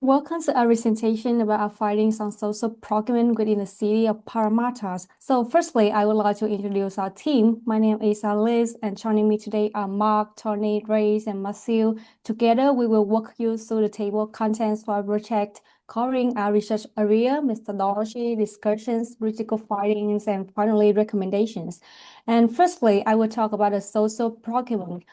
Welcome to our presentation about our findings on social procurement within the city of Parramatta. So firstly, I would like to introduce our team. My name is Liz, and joining me today are Mark, Tony, Reyes, and Matthew. Together, we will walk you through the table of contents for our project, covering our research area, methodology, discussions, critical findings, and finally, recommendations. And firstly, I will talk about the social procurement.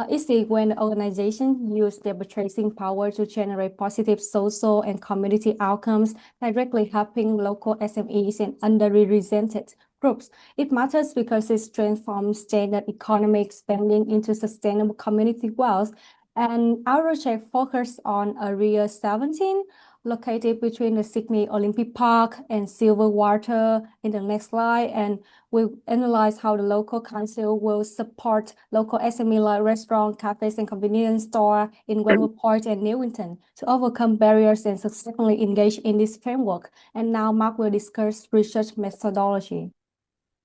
Is it when organizations use their purchasing power to generate positive social and community outcomes, directly helping local SMEs and underrepresented groups? It matters because it transforms standard economic spending into sustainable community wealth. And our project focused on Area 17, located between the Sydney Olympic Park and Silverwater in the next slide. And we'll analyze how the local council will support local SME like restaurant, cafes, and convenience store in Wentworth Point and Newington to overcome barriers and successfully engage in this framework. And now Mark will discuss research methodology.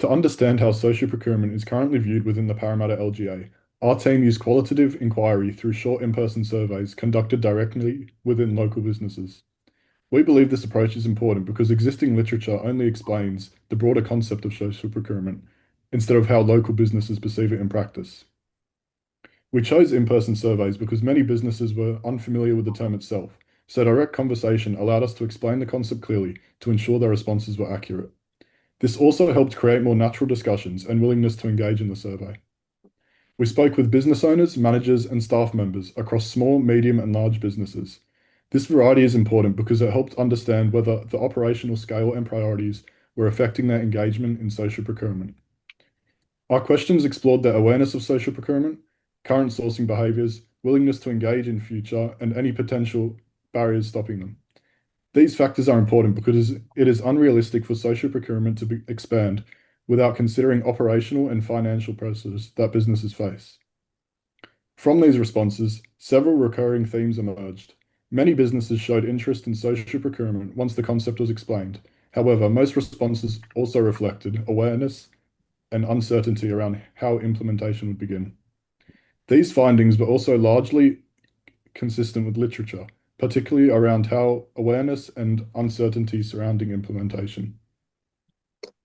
To understand how social procurement is currently viewed within the Parramatta LGA, our team used qualitative inquiry through short in-person surveys conducted directly within local businesses. We believe this approach is important because existing literature only explains the broader concept of social procurement instead of how local businesses perceive it in practice. We chose in-person surveys because many businesses were unfamiliar with the term itself, so direct conversation allowed us to explain the concept clearly to ensure their responses were accurate. This also helped create more natural discussions and willingness to engage in the survey. We spoke with business owners, managers, and staff members across small, medium, and large businesses. This variety is important because it helped understand whether the operational scale and priorities were affecting their engagement in social procurement. Our questions explored their awareness of social procurement, current sourcing behaviours, willingness to engage in future, and any potential barriers stopping them. These factors are important because it is unrealistic for social procurement to expand without considering operational and financial pressures that businesses face. From these responses, several recurring themes emerged. Many businesses showed interest in social procurement once the concept was explained. However, most responses also reflected awareness and uncertainty around how implementation would begin. These findings were also largely consistent with literature, particularly around how awareness and uncertainty surrounding implementation.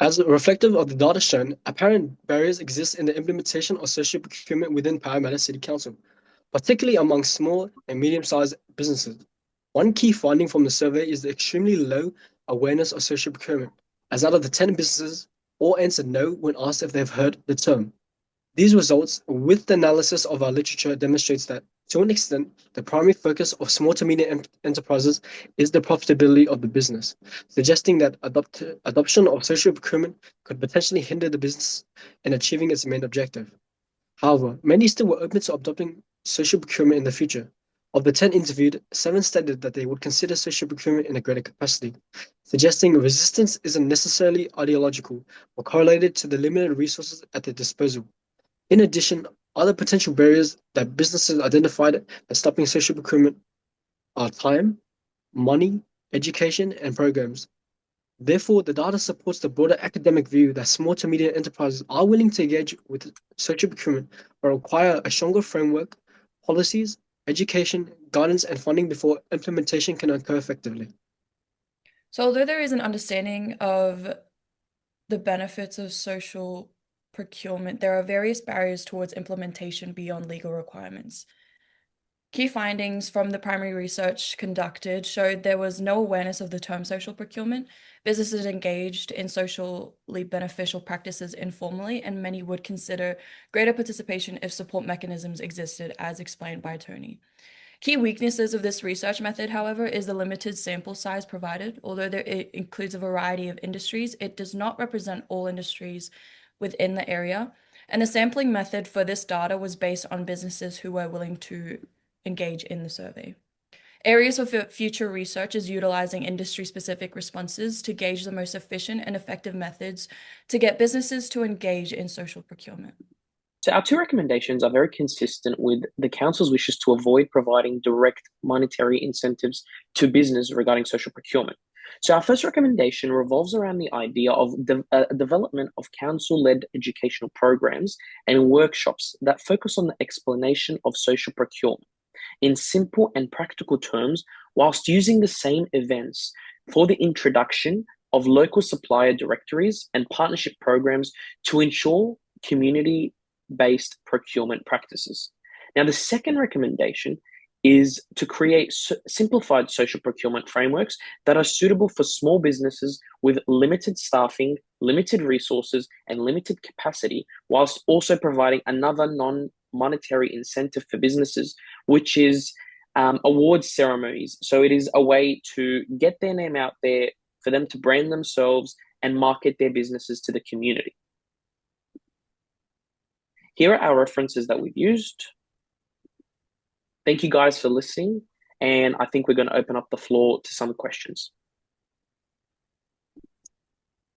As reflective of the data shown, apparent barriers exist in the implementation of social procurement within Parramatta City Council, particularly among small and medium-sized businesses. One key finding from the survey is the extremely low awareness of social procurement, as out of the 10 businesses, all answered no when asked if they've heard the term. These results, with the analysis of our literature, demonstrates that, to an extent, the primary focus of small to medium enterprises is the profitability of the business, suggesting that adoption of social procurement could potentially hinder the business in achieving its main objective. However, many still were open to adopting social procurement in the future. Of the 10 interviewed, 7 stated that they would consider social procurement in a greater capacity, suggesting resistance isn't necessarily ideological or correlated to the limited resources at their disposal. In addition, other potential barriers that businesses identified as stopping social procurement are time, money, education, and programs. Therefore, the data supports the broader academic view that small to medium enterprises are willing to engage with social procurement but require a stronger framework, policies, education, guidance, and funding before implementation can occur effectively. So although there is an understanding of the benefits of social procurement, there are various barriers towards implementation beyond legal requirements. Key findings from the primary research conducted showed there was no awareness of the term social procurement. Businesses engaged in socially beneficial practices informally, and many would consider greater participation if support mechanisms existed, as explained by Tony. Key weaknesses of this research method, however, is the limited sample size provided. Although it includes a variety of industries, it does not represent all industries within the area. And the sampling method for this data was based on businesses who were willing to engage in the survey. Areas for future research is utilizing industry-specific responses to gauge the most efficient and effective methods to get businesses to engage in social procurement. So our two recommendations are very consistent with the council's wishes to avoid providing direct monetary incentives to business regarding social procurement. So our first recommendation revolves around the idea of the development of council-led educational programs and workshops that focus on the explanation of social procurement. in simple and practical terms, whilst using the same events for the introduction of local supplier directories and partnership programs to ensure community-based procurement practices. Now, the second recommendation is to create simplified social procurement frameworks that are suitable for small businesses with limited staffing, limited resources, and limited capacity, whilst also providing another non-monetary incentive for businesses, which is awards ceremonies. So it is a way to get their name out there, for them to brand themselves and market their businesses to the community. Here are our references that we've used. Thank you guys for listening, and I think we're going to open up the floor to some questions.